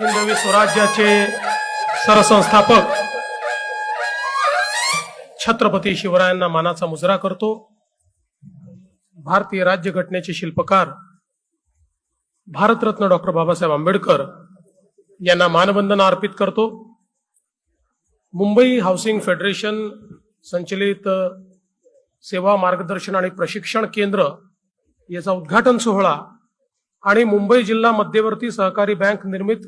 हिंदवी स्वराज्याचे सरसंस्थापक छत्रपती शिवरायांना मानाचा मुजरा करतो। भारतीय राज्यघटनेचे शिल्पकार भारतरत्न डॉक्टर बाबासाहेब आंबेडकर यांना मानवंदना अर्पित करतो। मुंबई हाऊसिंग फेडरेशन संचलित सेवा मार्गदर्शन आणि प्रशिक्षण केंद्र याचा उद्घाटन सोहळा आणि मुंबई जिल्हा मध्यवर्ती सहकारी बँक निर्मित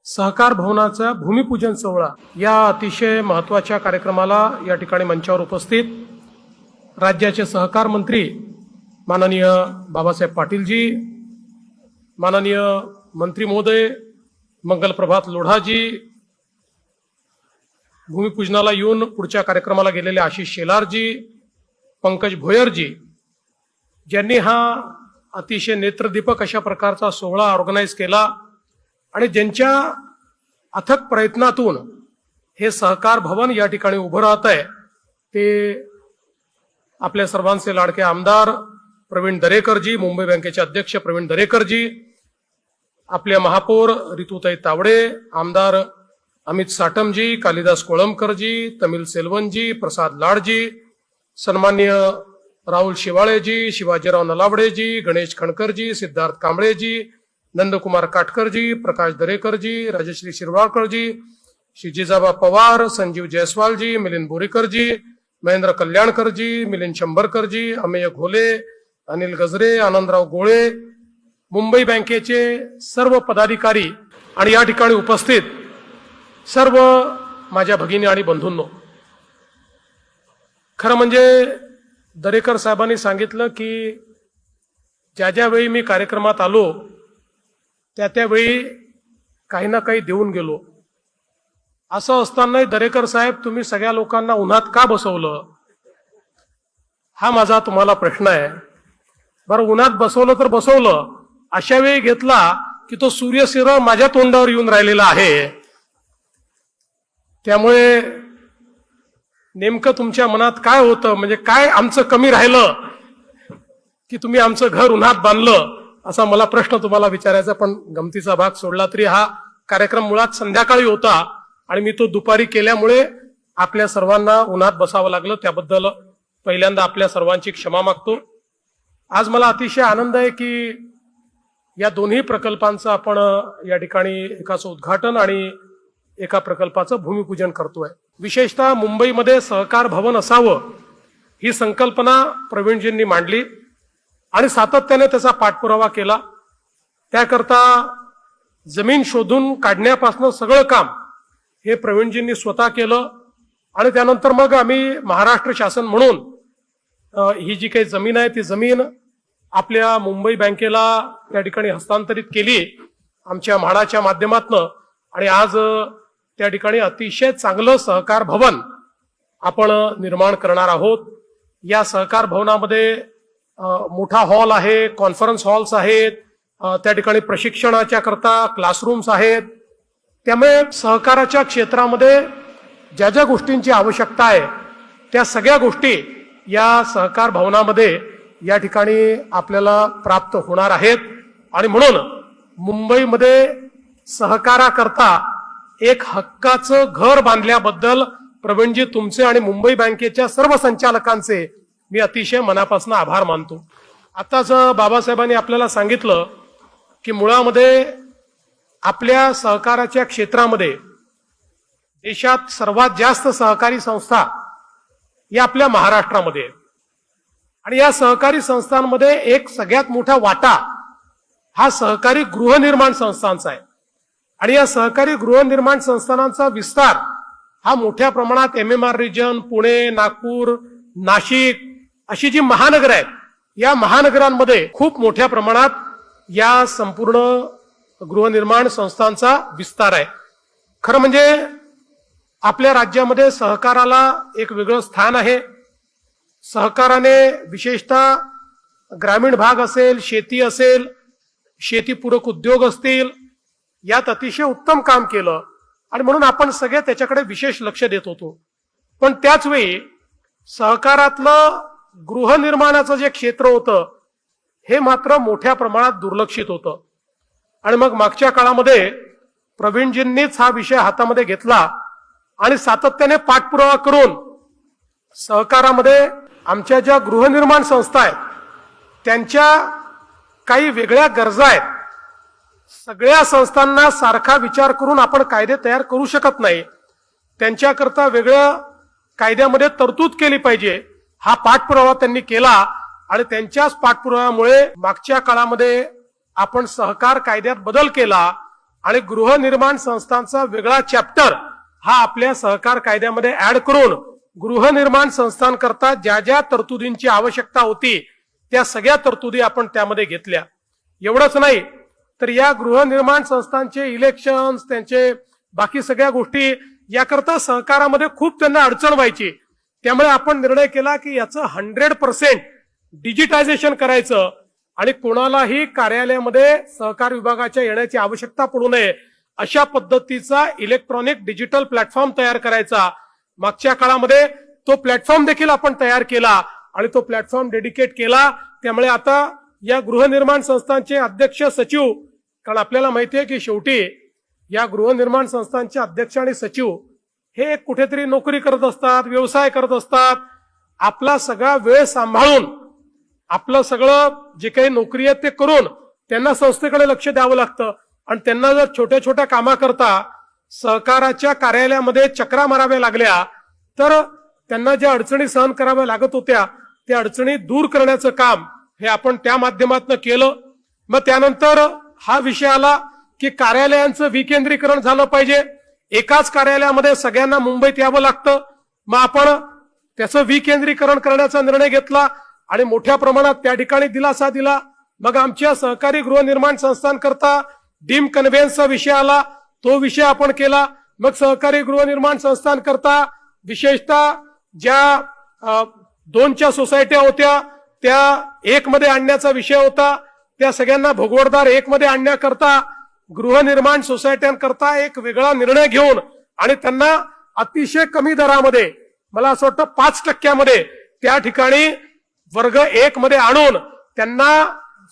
सहकार भवनाचा भूमिपूजन सोहळा या अतिशय महत्त्वाच्या कार्यक्रमाला या ठिकाणी मंचावर उपस्थित राज्याचे सहकार मंत्री माननीय बाबासाहेब पाटीलजी, माननीय मंत्री महोदय मंगलप्रभात लोढाजी, भूमिपूजनाला येऊन पुढच्या कार्यक्रमाला गेलेले आशिष शेलारजी, पंकज भोयरजी, ज्यांनी हा अतिशय नेत्रदीपक अशा प्रकारचा सोहळा ऑर्गनाईज केला आणि ज्यांच्या अथक प्रयत्नातून हे सहकार भवन या ठिकाणी उभं राहत आहे ते आपल्या सर्वांचे लाडके आमदार प्रवीण दरेकरजी, मुंबई बँकेचे अध्यक्ष प्रवीण दरेकरजी, आपल्या महापौर रितुताई तावडे, आमदार अमित साटमजी, कालिदास कोळंबकरजी, तमिल सेल्वनजी, प्रसाद लाडजी, सन्माननीय राहुल शिवाळेजी, शिवाजीराव नलावडेजी, गणेश खणकरजी, सिद्धार्थ कांबळेजी, नंदकुमार काटकरजी, प्रकाश दरेकरजी, राजश्री शिरवाळकरजी, श्री जिजाबा पवार, संजीव जयस्वालजी, मिलिंद बोरीकरजी, महेंद्र कल्याणकरजी, मिलिंद शंभरकरजी, अमेय घोले, अनिल गजरे, आनंदराव गोळे, मुंबई बँकेचे सर्व पदाधिकारी आणि या ठिकाणी उपस्थित सर्व माझ्या भगिनी आणि बंधूंनो, खरं म्हणजे दरेकर साहेबांनी सांगितलं की ज्या ज्या वेळी मी कार्यक्रमात आलो त्या त्यावेळी काही ना काही देऊन गेलो। असं असतानाही दरेकर साहेब तुम्ही सगळ्या लोकांना उन्हात का बसवलं, हा माझा तुम्हाला प्रश्न आहे। बरं, उन्हात बसवलं तर बसवलं, अशा वेळी घेतला की तो सूर्यशिरळ माझ्या तोंडावर येऊन राहिलेला आहे। त्यामुळे नेमकं तुमच्या मनात काय होतं, म्हणजे काय आमचं कमी राहिलं की तुम्ही आमचं घर उन्हात बांधलं, असा मला प्रश्न तुम्हाला विचारायचा। पण गमतीचा भाग सोडला तरी हा कार्यक्रम मुळात संध्याकाळी होता आणि मी तो दुपारी केल्यामुळे आपल्या सर्वांना उन्हात बसावं लागलं, त्याबद्दल पहिल्यांदा आपल्या सर्वांची क्षमा मागतो। आज मला अतिशय आनंद आहे की या दोन्ही प्रकल्पांचं आपण या ठिकाणी एकाचं उद्घाटन आणि एका प्रकल्पाचं भूमिपूजन करतोय। विशेषतः मुंबईमध्ये सहकार भवन असावं ही संकल्पना प्रवीणजींनी मांडली आणि सातत्याने त्याचा पाठपुरावा केला। त्याकरता जमीन शोधून काढण्यापासून सगळं काम हे प्रवीणजींनी स्वतः केलं आणि त्यानंतर मग आम्ही महाराष्ट्र शासन म्हणून ही जी काही जमीन आहे ती जमीन आपल्या मुंबई बँकेला त्या ठिकाणी हस्तांतरित केली आमच्या म्हाडाच्या माध्यमातून आणि आज त्या ठिकाणी अतिशय चांगलं सहकार भवन आपण निर्माण करणार आहोत। या सहकार भवनामध्ये मोठा हॉल आहे, कॉन्फरन्स हॉल्स आहेत, त्या ठिकाणी प्रशिक्षणाच्या करता क्लासरूम्स आहेत। त्यामुळे सहकाराच्या क्षेत्रामध्ये ज्या ज्या गोष्टींची आवश्यकता आहे त्या सगळ्या गोष्टी या सहकार भवनामध्ये या ठिकाणी आपल्याला प्राप्त होणार आहेत आणि म्हणून मुंबईमध्ये सहकाराकरता एक हक्काचं घर बांधल्याबद्दल प्रवीणजी तुमचे आणि मुंबई बँकेच्या सर्व संचालकांचे मी अतिशय मनापासून आभार मानतो। आताच बाबासाहेबांनी आपल्याला सांगितलं की मुळामध्ये आपल्या सहकाराच्या क्षेत्रामध्ये देशात सर्वात जास्त सहकारी संस्था या आपल्या महाराष्ट्रामध्ये आहे आणि या सहकारी संस्थांमध्ये एक सगळ्यात मोठा वाटा हा सहकारी गृहनिर्माण संस्थांचा आहे आणि या सहकारी गृहनिर्माण संस्थानांचा विस्तार हा मोठ्या प्रमाणात MMR रिजन, पुणे, नागपूर, नाशिक अशी जी महानगर आहेत या महानगरांमध्ये खूप मोठ्या प्रमाणात या संपूर्ण गृहनिर्माण संस्थांचा विस्तार आहे। खरं म्हणजे आपल्या राज्यामध्ये सहकाराला एक वेगळं स्थान आहे। सहकाराने विशेषतः ग्रामीण भाग असेल, शेती असेल, शेतीपूरक उद्योग असतील, यात अतिशय उत्तम काम केलं आणि म्हणून आपण सगळे त्याच्याकडे विशेष लक्ष देत होतो। पण त्याच वेळी सहकारातलं गृहनिर्माणाचं जे क्षेत्र होतं हे मात्र मोठ्या प्रमाणात दुर्लक्षित होतं आणि मग मागच्या काळामध्ये प्रवीणजींनीच हा विषय हातामध्ये घेतला आणि सातत्याने पाठपुरावा करून सहकारामध्ये आमच्या ज्या गृहनिर्माण संस्था आहेत त्यांच्या काही वेगळ्या गरजा आहेत. सगळ्या संस्थांना सारखा विचार करून आपण कायदे तयार करू शकत नाही. त्यांच्याकरता वेगळ्या कायद्यामध्ये तरतूद केली पाहिजे. हा पाठपुरावा त्यांनी केला आणि त्यांच्याच पाठपुराव्यामुळे मागच्या काळामध्ये आपण सहकार कायद्यात बदल केला आणि गृहनिर्माण संस्थांचा वेगळा चॅप्टर हा आपल्या सहकार कायद्यामध्ये ऍड करून गृहनिर्माण संस्थांकरता ज्या ज्या तरतुदींची आवश्यकता होती त्या सगळ्या तरतुदी आपण त्यामध्ये घेतल्या. एवढंच नाही तर या गृहनिर्माण संस्थांचे इलेक्शन्स, त्यांचे बाकी सगळ्या गोष्टी याकरता सहकारामध्ये खूप त्यांना अडचण व्हायची. त्यामुळे आपण निर्णय केला की याचं 100% डिजिटायझेशन करायचं आणि कोणालाही कार्यालयामध्ये सहकार विभागाच्या येण्याची आवश्यकता पडू नये अशा पद्धतीचा इलेक्ट्रॉनिक डिजिटल प्लॅटफॉर्म तयार करायचा. मागच्या काळामध्ये तो प्लॅटफॉर्म देखील आपण तयार केला आणि तो प्लॅटफॉर्म डेडिकेट केला. त्यामुळे आता या गृहनिर्माण संस्थांचे अध्यक्ष, सचिव, कारण आपल्याला माहिती आहे की शेवटी या गृहनिर्माण संस्थांचे अध्यक्ष आणि सचिव हे कुठेतरी नोकरी करत असतात, व्यवसाय करत असतात. आपला सगळा वेळ सांभाळून आपलं सगळं जे काही नोकरी आहे ते करून त्यांना संस्थेकडे लक्ष द्यावं लागतं आणि त्यांना जर छोट्या छोट्या कामाकरता सहकाराच्या कार्यालयामध्ये चक्रा माराव्या लागल्या तर त्यांना ज्या अडचणी सहन कराव्या लागत होत्या त्या अडचणी दूर करण्याचं काम हे आपण त्या माध्यमातून केलं. मग त्यानंतर हा विषय आला की कार्यालयांचं विकेंद्रीकरण झालं पाहिजे. एकाच कार्यालयामध्ये सगळ्यांना मुंबईत यावं लागतं. मग आपण त्याचं विकेंद्रीकरण करण्याचा निर्णय घेतला आणि मोठ्या प्रमाणात त्या ठिकाणी दिलासा दिला. मग आमच्या सहकारी गृहनिर्माण संस्थांकरता डीम कन्व्हेन्सचा विषय आला, तो विषय आपण केला. मग सहकारी गृहनिर्माण संस्थांकरता विशेषतः ज्या 2च्या सोसायट्या होत्या त्या 1 मध्ये आणण्याचा विषय होता. त्या सगळ्यांना भोगवटदार 1 मध्ये आणण्याकरता गृहनिर्माण सोसायट्यांकरता एक वेगळा निर्णय घेऊन आणि त्यांना अतिशय कमी दरामध्ये, मला असं वाटतं 5% त्या ठिकाणी वर्ग 1 मध्ये आणून त्यांना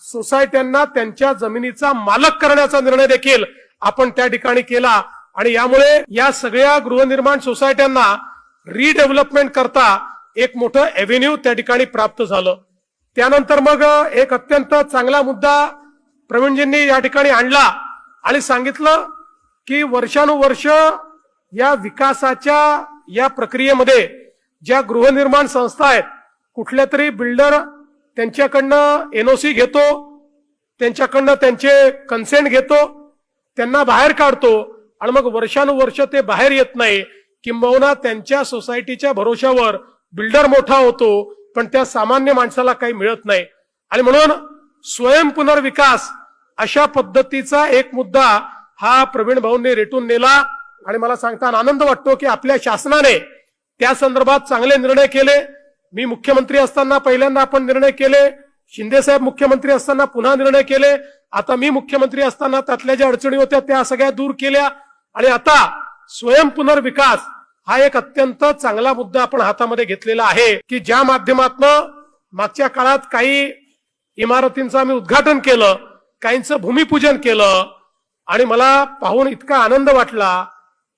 सोसायट्यांना त्यांच्या जमिनीचा मालक करण्याचा निर्णय देखील आपण त्या ठिकाणी केला. आणि यामुळे या सगळ्या गृहनिर्माण सोसायट्यांना रिडेव्हलपमेंट करता एक मोठं एव्हेन्यू त्या ठिकाणी प्राप्त झालं. त्यानंतर मग एक अत्यंत चांगला मुद्दा प्रवीणजींनी या ठिकाणी आणला आणि सांगितलं की वर्षानुवर्ष या विकासाच्या या प्रक्रियेमध्ये ज्या गृहनिर्माण संस्था आहेत, कुठल्या तरी बिल्डर त्यांच्याकडनं एनओसी घेतो, त्यांच्याकडनं त्यांचे कन्सेंट घेतो, त्यांना बाहेर काढतो आणि मग वर्षानुवर्ष ते बाहेर येत नाही. किंबहुना त्यांच्या सोसायटीच्या भरोशावर बिल्डर मोठा होतो पण त्या सामान्य माणसाला काही मिळत नाही. आणि म्हणून स्वयंपुनर्विकास अशा पद्धतीचा एक मुद्दा हा प्रवीण भाऊंनी रेटून नेला आणि मला सांगताना आनंद वाटतो की आपल्या शासनाने त्या संदर्भात चांगले निर्णय केले. मी मुख्यमंत्री असताना पहिल्यांदा आपण निर्णय केले, शिंदे साहेब मुख्यमंत्री असताना पुन्हा निर्णय केले, आता मी मुख्यमंत्री असताना त्यातल्या ज्या अडचणी होत्या त्या सगळ्या दूर केल्या आणि आता स्वयंपुनर्विकास हा एक अत्यंत चांगला मुद्दा आपण हातामध्ये घेतलेला आहे की ज्या माध्यमातून मागच्या काळात काही इमारतींचं आम्ही उद्घाटन केलं, काहींचं भूमिपूजन केलं आणि मला पाहून इतका आनंद वाटला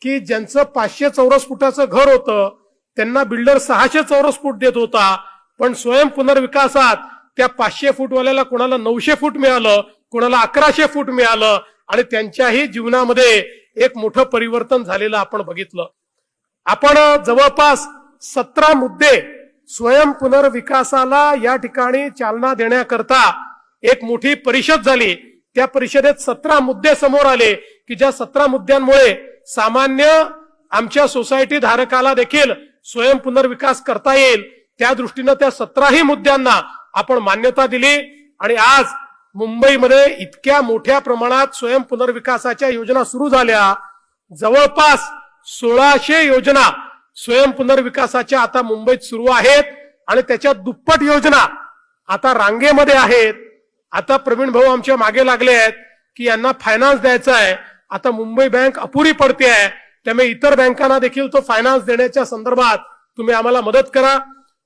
की ज्यांचं 500 चौरस फुटाचं घर होतं त्यांना बिल्डर 600 चौरस फूट देत होता, पण स्वयंपुनर्विकासात त्या 500 फूटवाल्याला कोणाला 900 फूट मिळालं, कोणाला 1100 फूट मिळालं आणि त्यांच्याही जीवनामध्ये एक मोठं परिवर्तन झालेलं आपण बघितलं. आपण जवळपास 17 मुद्दे स्वयंपुनर्विकासाला या ठिकाणी चालना देण्याकरता एक मोठी परिषद झाली. त्या परिषदेत 17 मुद्दे समोर आले की ज्या 17 मुद्द्यांमुळे सामान्य आमच्या सोसायटी धारकाला देखील स्वयंपुनर्विकास करता येईल. त्या दृष्टीनं त्या 17ही मुद्द्यांना आपण मान्यता दिली आणि आज मुंबईमध्ये इतक्या मोठ्या प्रमाणात स्वयंपुनर्विकासाच्या योजना सुरू झाल्या. जवळपास 1600 योजना स्वयंपुनर्विकासाच्या आता मुंबईत सुरू आहेत आणि त्याच्या दुप्पट योजना आता रांगेमध्ये आहेत. आता प्रवीण भाऊ आमच्या मागे लागले आहेत की यांना फायनान्स द्यायचा आहे. आता मुंबई बँक अपुरी पडते आहे, त्यामुळे इतर बँकांना देखील तो फायनान्स देण्याच्या संदर्भात तुम्ही आम्हाला मदत करा.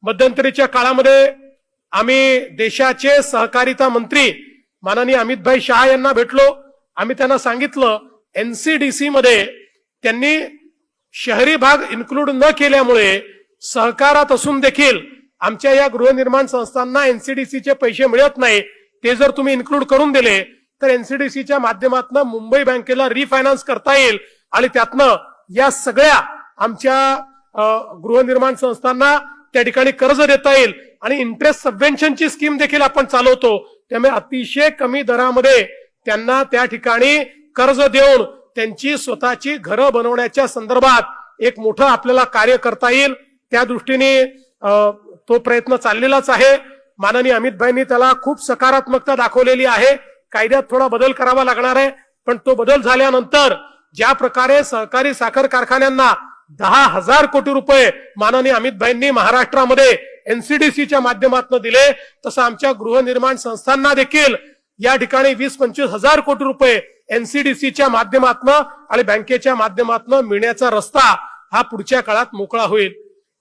मध्यंतरीच्या काळामध्ये आम्ही देशाचे सहकारिता मंत्री माननीय अमितभाई शहा यांना भेटलो. आम्ही त्यांना सांगितलं एनसीडीसी मध्ये त्यांनी शहरी भाग इन्क्लूड न केल्यामुळे सहकारात असून देखील आमच्या या गृहनिर्माण संस्थांना एनसीडीसीचे पैसे मिळत नाही. ते जर तुम्ही इन्क्लूड करून दिले तर एनसीडीसीच्या माध्यमातून मुंबई बँकेला रिफायनान्स करता येईल आणि त्यातनं या सगळ्या आमच्या गृहनिर्माण संस्थांना त्या ठिकाणी कर्ज देता येईल आणि इंटरेस्ट सबवेन्शनची स्कीम देखील आपण चालवतो. त्यामुळे अतिशय कमी दरामध्ये त्यांना त्या ठिकाणी कर्ज देऊन त्यांची स्वतःची घरं बनवण्याच्या संदर्भात एक मोठं आपल्याला कार्य करता येईल. त्या दृष्टीने तो प्रयत्न चाललेलाच आहे. माननीय अमितभाईंनी त्याला खूप सकारात्मकता दाखवलेली आहे. कायद्यात थोडा बदल करावा लागणार आहे, पण तो बदल झाल्यानंतर ज्या प्रकारे सहकारी साखर कारखान्यांना 10,000 कोटी रुपये माननीय अमितभाईंनी महाराष्ट्रामध्ये एनसीडीसीच्या माध्यमातून दिले, तसं आमच्या गृहनिर्माण संस्थांना देखील या ठिकाणी 20-25 हजार कोटी रुपये एनसीडीसीच्या माध्यमातून आणि बँकेच्या माध्यमातून मिळण्याचा रस्ता हा पुढच्या काळात मोकळा होईल.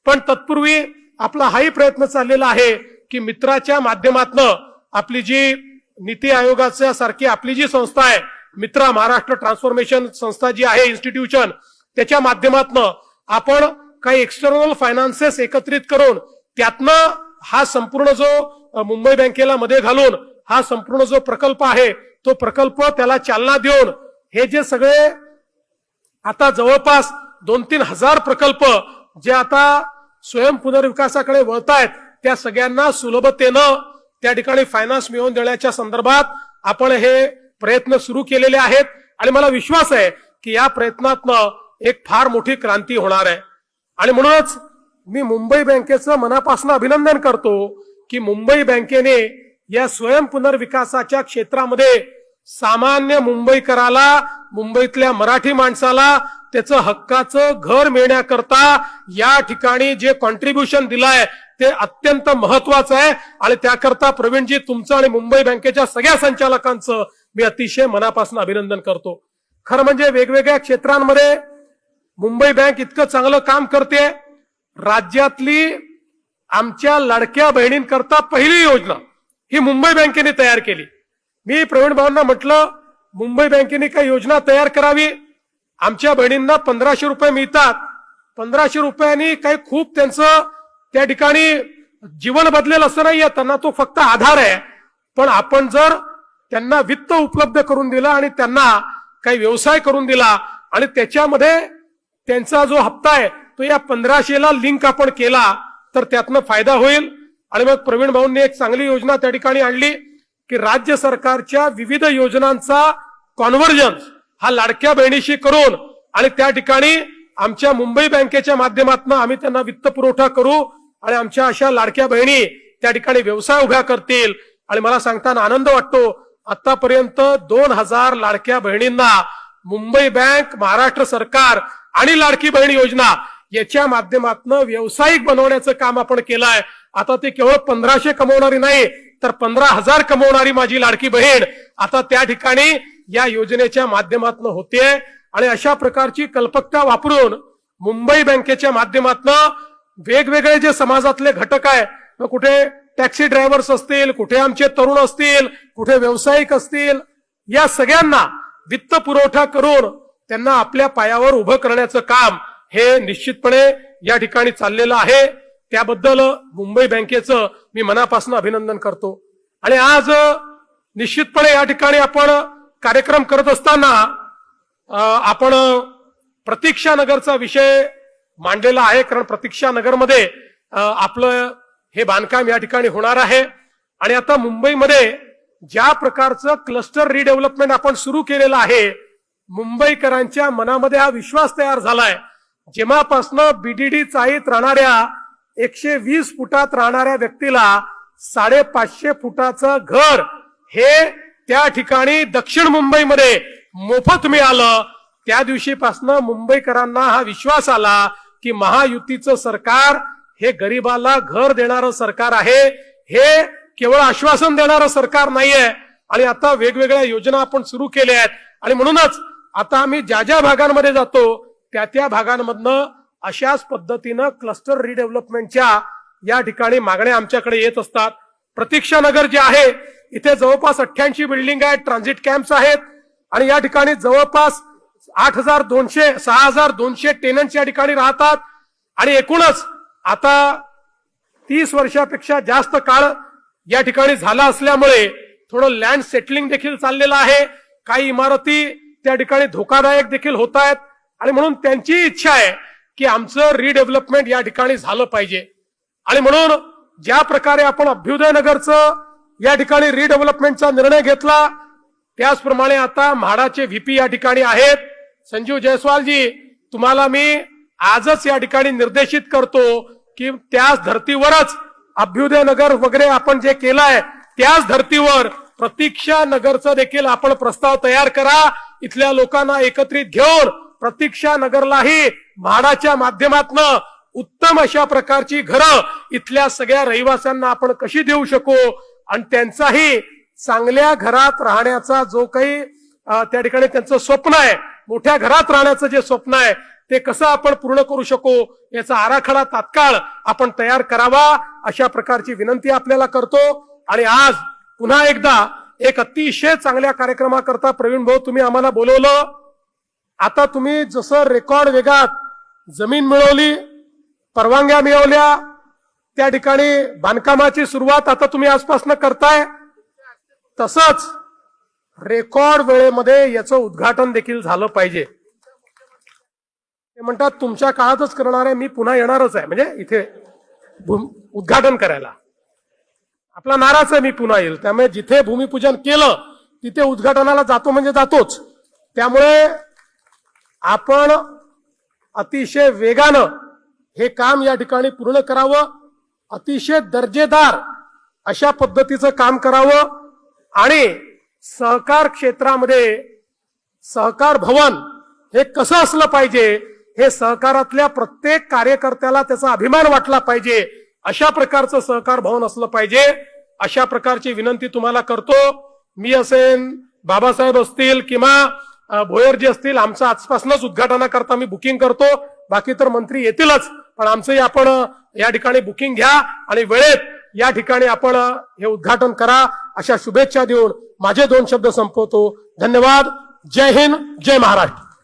पण तत्पूर्वी आपला हाही प्रयत्न चाललेला आहे की मित्राच्या माध्यमातून आपली जी नीती आयोगाच्या सारखी आपली जी संस्था आहे, मित्रा महाराष्ट्र ट्रान्सफॉर्मेशन संस्था जी आहे इन्स्टिट्यूशन, त्याच्या माध्यमातून आपण काही एक्सटर्नल फायनान्सेस एकत्रित करून त्यातनं हा संपूर्ण जो मुंबई बँकेला मध्ये घालून हा संपूर्ण जो प्रकल्प आहे तो प्रकल्प त्याला चालना देऊन हे जे सगळे आता जवळपास 2-3 हजार प्रकल्प जे आता स्वयं पुनर्विकासाकडे वळत आहेत त्या सगळ्यांना सुलभतेनं त्या ठिकाणी फायनान्स मिळवून देण्याच्या संदर्भात आपण हे प्रयत्न सुरू केलेले आहेत आणि मला विश्वास आहे की या प्रयत्नातनं एक फार मोठी क्रांती होणार आहे. आणि म्हणूनच मी मुंबई बँकेचं मनापासून अभिनंदन करतो की मुंबई बँकेने या स्वयं पुनर्विकासाच्या क्षेत्रामध्ये सामान्य मुंबईकराला, मुंबईतल्या मराठी माणसाला त्याचं हक्काचं घर मिळण्याकरता या ठिकाणी जे कॉन्ट्रीब्युशन दिलंय ते अत्यंत महत्वाचं आहे. आणि त्याकरता प्रवीणजी तुमचं आणि मुंबई बँकेच्या सगळ्या संचालकांचं मी अतिशय मनापासून अभिनंदन करतो. खरं म्हणजे वेगवेगळ्या क्षेत्रांमध्ये मुंबई बँक इतकं चांगलं काम करते. राज्यातली आमच्या लाडक्या बहिणींकरता पहिली योजना ही मुंबई बँकेने तयार केली. मी प्रवीण भाऊंना म्हटलं मुंबई बँकेने काही योजना तयार करावी. आमच्या बहिणींना 1500 रुपये मिळतात. 1500 रुपयांनी काही खूप त्यांचं त्या ठिकाणी जीवन बदलेल असं नाहीये, त्यांना तो फक्त आधार आहे. पण आपण जर त्यांना वित्त उपलब्ध करून दिलं आणि त्यांना काही व्यवसाय करून दिला आणि त्याच्यामध्ये त्यांचा जो हप्ता आहे तो या 1500ला लिंक आपण केला तर त्यातनं फायदा होईल. आणि मग प्रवीण भाऊंनी एक चांगली योजना त्या ठिकाणी आणली की राज्य सरकारच्या विविध योजनांचा कॉन्व्हर्जन्स हा लाडक्या बहिणीशी करून आणि त्या ठिकाणी आमच्या मुंबई बँकेच्या माध्यमातून आम्ही त्यांना वित्त पुरवठा करू आणि आमच्या अशा लाडक्या बहिणी त्या ठिकाणी व्यवसाय उभ्या करतील. आणि मला सांगताना आनंद वाटतो आतापर्यंत 2000 लाडक्या बहिणींना मुंबई बँक, महाराष्ट्र सरकार आणि लाडकी बहीण योजना याच्या माध्यमातून व्यावसायिक बनवण्याचं काम आपण केलंय. आता ते केवळ 1500 कमवणारी नाही तर 15,000 कमवणारी माझी लाडकी बहीण आता त्या ठिकाणी या योजनेच्या माध्यमातून होते. आणि अशा प्रकारची कल्पकता वापरून मुंबई बँकेच्या माध्यमातून वेगवेगळे जे समाजातले घटक आहे, कुठे टॅक्सी ड्रायव्हर्स असतील, कुठे आमचे तरुण असतील, कुठे व्यावसायिक असतील, या सगळ्यांना वित्त पुरवठा करून त्यांना आपल्या पायावर उभं करण्याचं काम हे निश्चितपणे या ठिकाणी चाललेलं आहे. त्याबद्दल मुंबई बँकेचं मी मनापासून अभिनंदन करतो. आणि आज निश्चितपणे या ठिकाणी आपण कार्यक्रम करत असताना आपण प्रतीक्षा नगरचा विषय मांडलेला आहे. कारण प्रतीक्षा नगरमध्ये आपलं हे बांधकाम या ठिकाणी होणार आहे. आणि आता मुंबईमध्ये ज्या प्रकारचं क्लस्टर रिडेव्हलपमेंट आपण सुरू केलेलं आहे, मुंबईकरांच्या मनामध्ये हा विश्वास तयार झालाय. जेव्हापासनं बीडीडी चाळीत राहणाऱ्या 120 फुटात राहणाऱ्या व्यक्तीला 550 फुटाचं घर हे त्या ठिकाणी दक्षिण मुंबईमध्ये मोफत मिळालं, त्या दिवशीपासनं मुंबईकरांना हा विश्वास आला की महायुतीचं सरकार हे गरिबाला घर देणारं सरकार आहे. हे केवळ आश्वासन देणारं सरकार नाहीये. आणि आता वेगवेगळ्या योजना आपण सुरू केल्या आहेत. आणि म्हणूनच आता आम्ही ज्या ज्या भागांमध्ये जातो त्या भागांमधनं अशाच पद्धतीनं क्लस्टर रिडेव्हलपमेंटच्या या ठिकाणी मागण्या आमच्याकडे येत असतात. प्रतीक्षा नगर जे आहे इथे जवळपास 88 बिल्डिंग आहेत, ट्रान्झिट कॅम्प्स आहेत आणि या ठिकाणी जवळपास 8,200 6,200 टेनंट्स या ठिकाणी राहतात आणि एकूणच आता 30 वर्षापेक्षा जास्त काळ या ठिकाणी झाला असल्यामुळे थोडं लँड सेटलिंग देखील चाललेलं आहे. काही इमारती त्या ठिकाणी धोकादायक देखील होत आहेत आणि म्हणून त्यांची इच्छा आहे की आमचं रिडेव्हलपमेंट या ठिकाणी झालं पाहिजे. आणि म्हणून ज्या प्रकारे आपण अभ्युदय नगरचं या ठिकाणी रिडेव्हलपमेंटचा निर्णय घेतला त्याचप्रमाणे आता म्हाडाचे व्हीपी या ठिकाणी आहेत. संजीव जयस्वालजी, तुम्हाला मी आजच या ठिकाणी निर्देशित करतो की त्याच धर्तीवरच अभ्युदय नगर वगैरे आपण जे केलंय त्याच धर्तीवर प्रतीक्षा नगरचा देखील आपण प्रस्ताव तयार करा. इथल्या लोकांना एकत्रित घेऊन प्रतीक्षा नगरलाही म्हाडाच्या माध्यमातून उत्तम अशा प्रकारची घरं इथल्या सगळ्या रहिवाशांना आपण कशी देऊ शकू आणि त्यांचाही चांगल्या घरात राहण्याचा जो काही त्या ठिकाणी त्यांचं स्वप्न आहे, मोठ्या घरात राहण्याचं जे स्वप्न आहे ते कसं आपण पूर्ण करू शकू याचा आराखडा तात्काळ आपण तयार करावा अशा प्रकारची विनंती आपल्याला करतो. आणि आज पुन्हा एकदा एक अतिशय चांगल्या कार्यक्रमाकरता प्रवीण भाऊ तुम्ही आम्हाला बोलवलं. आता तुम्ही जसं रेकॉर्ड वेगात जमीन मिळवली, परवानग्या मिळवल्या, त्या ठिकाणी बांधकामाची सुरुवात आता तुम्ही आजपासून करताय, तसंच रेकॉर्ड वेळेमध्ये याचं उद्घाटन देखील झालं पाहिजे. ते म्हणतात तुमच्या काळातच करणार आहे, मी पुन्हा येणारच आहे म्हणजे इथे उद्घाटन करायला. आपला नाराच आहे मी पुन्हा येईल, त्यामुळे जिथे भूमिपूजन केलं तिथे उद्घाटनाला जातो म्हणजे जातोच. त्यामुळे आपण अतिशय वेगानं हे काम या ठिकाणी पूर्ण करावं, अतिशय दर्जेदार अशा पद्धतीचं काम करावं आणि सहकार क्षेत्रामध्ये सहकार भवन हे कसं असलं पाहिजे हे सहकारातल्या प्रत्येक कार्यकर्त्याला त्याचा अभिमान वाटला पाहिजे अशा प्रकारचं सहकार भवन असलं पाहिजे. अशा प्रकारची विनंती तुम्हाला करतो. मी असेन, बाबासाहेब असतील किंवा भोयरजी असतील, आमचं आजपासूनच उद्घाटनाकरता मी बुकिंग करतो. बाकी तर मंत्री येतीलच, पण आमचंही आपण या ठिकाणी बुकिंग घ्या आणि वेळेत या ठिकाणी आपण हे उद्घाटन करा अशा शुभेच्छा देऊन माझे 2 शब्द संपवतो. धन्यवाद. जय हिंद, जय महाराष्ट्र.